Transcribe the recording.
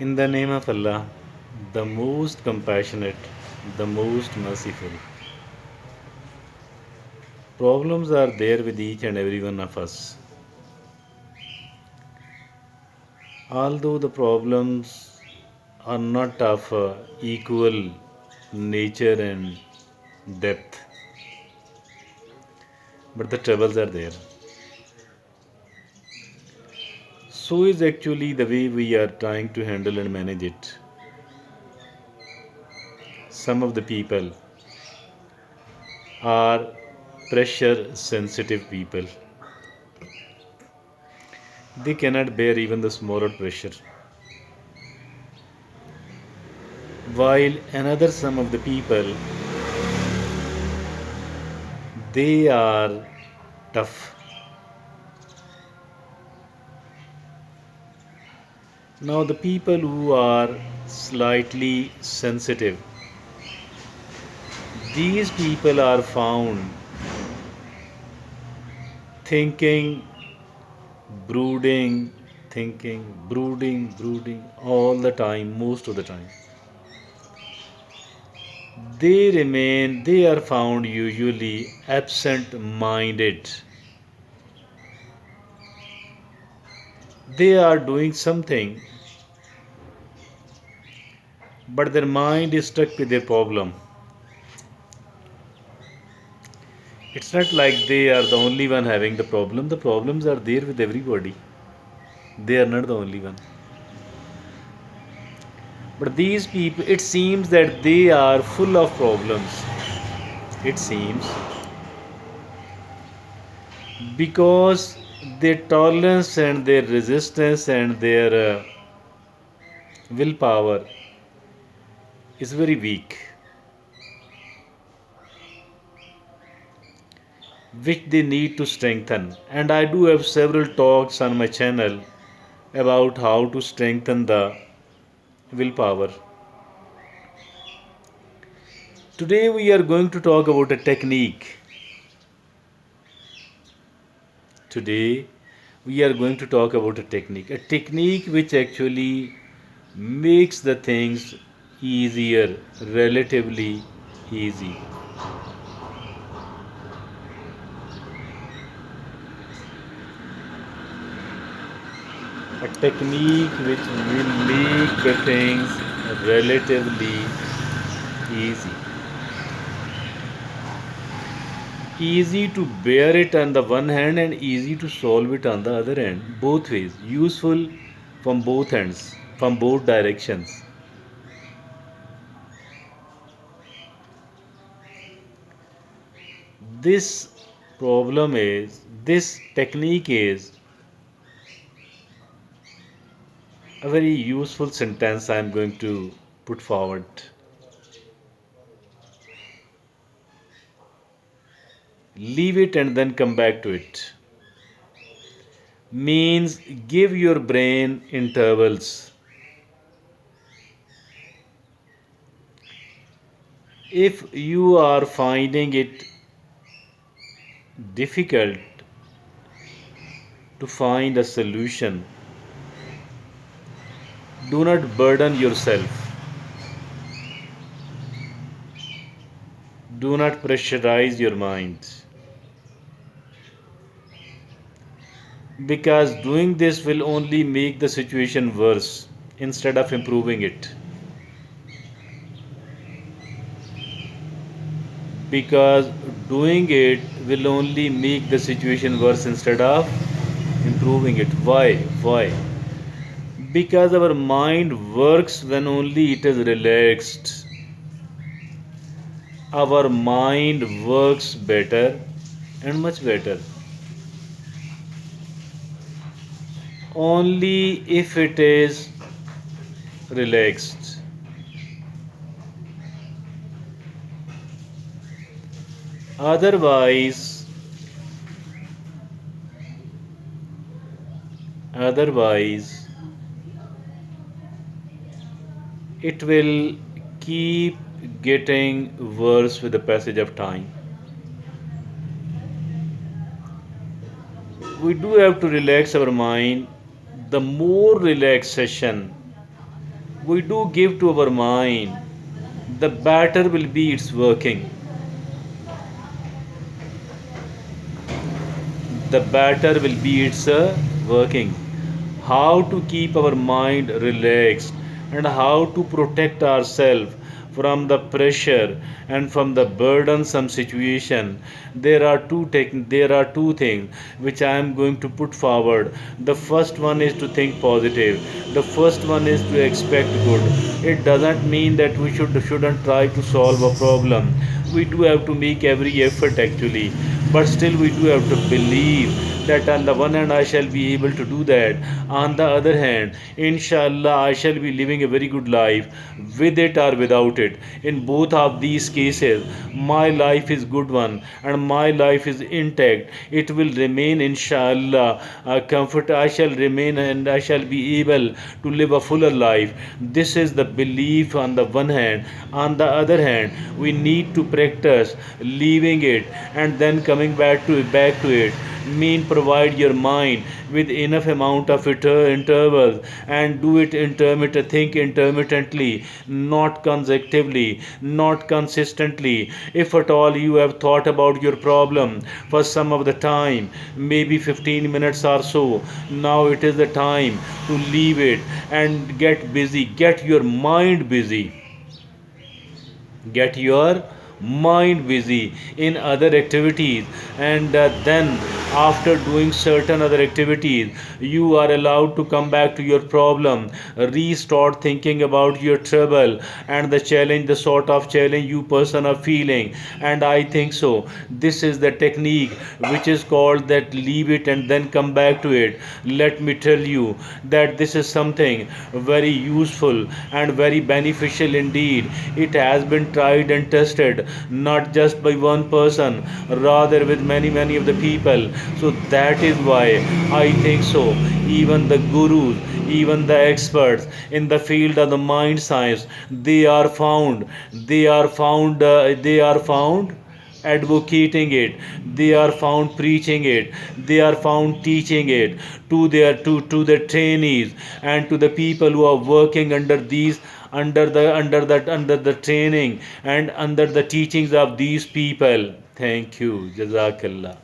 In the name of Allah, the most compassionate, the most merciful. Problems are there with each and every one of us. Although the problems are not of equal nature and depth, but the troubles are there. So is actually the way we are trying to handle and manage it. Some of the people are pressure sensitive people. They cannot bear even the smaller pressure. While another some of the people, they are tough. Now the people who are slightly sensitive, these people are found thinking, brooding, thinking, brooding all the time, most of the time. They are found usually absent minded. They are doing something, but their mind is stuck with their problem. It's not like they are the only one having the problem. The problems are there with everybody. They are not the only one. But these people, it seems that they are full of problems. It seems because their tolerance and their resistance and their willpower is very weak, which they need to strengthen. And I do have several talks on my channel about how to strengthen the willpower. Today we are going to talk about a technique. Today we are going to talk about a technique which actually makes the things easier, relatively easy. A technique which will make the things relatively easy. Easy to bear it on the one hand and easy to solve it on the other hand. Both ways. Useful from both ends, from both directions. This this technique is a very useful sentence I am going to put forward. Leave it and then come back to it. Means give your brain intervals. If you are finding it difficult to find a solution, do not burden yourself. Do not pressurize your mind. Because doing this will only make the situation worse instead of improving it. Because doing it will only make the situation worse instead of improving it. Why? Because our mind works when only it is relaxed. Our mind works better and much better only if it is relaxed. Otherwise, otherwise, it will keep getting worse with the passage of time. We do have to relax our mind. The more relaxation, we do give to our mind, the better will be its working. The better will be its working. How to keep our mind relaxed and how to protect ourselves from the pressure and from the burdensome situation. There are two things which I am going to put forward. The first one is to think positive. The first one is to expect good. It doesn't mean that we shouldn't try to solve a problem. We do have to make every effort actually, but still we do have to believe that on the one hand I shall be able to do that, on the other hand inshallah I shall be living a very good life, with it or without it. In both of these cases my life is good one and my life is intact. It will remain inshallah comfort. I shall remain and I shall be able to live a fuller life. This is the belief on the one hand. On the other hand, we need to practice leaving it and then coming back to it. Mean provide your mind with enough amount of intervals and do it think intermittently, not consecutively, not consistently. If at all you have thought about your problem for some of the time, maybe 15 minutes or so, now it is the time to leave it and get busy, get your mind busy, get your mind busy in other activities, and then after doing certain other activities you are allowed to come back to your problem, restart thinking about your trouble and the challenge, the sort of challenge you person are feeling. And I think so this is the technique which is called that leave it and then come back to it. Let me tell you that this is something very useful and very beneficial indeed. It has been tried and tested not just by one person, rather with many of the people. So that is why I think so even the gurus, even the experts in the field of the mind science, they are found advocating it, they are found preaching it, they are found teaching it to the trainees and to the people who are working under these, under the training and under the teachings of these people. Thank you. Jazakallah.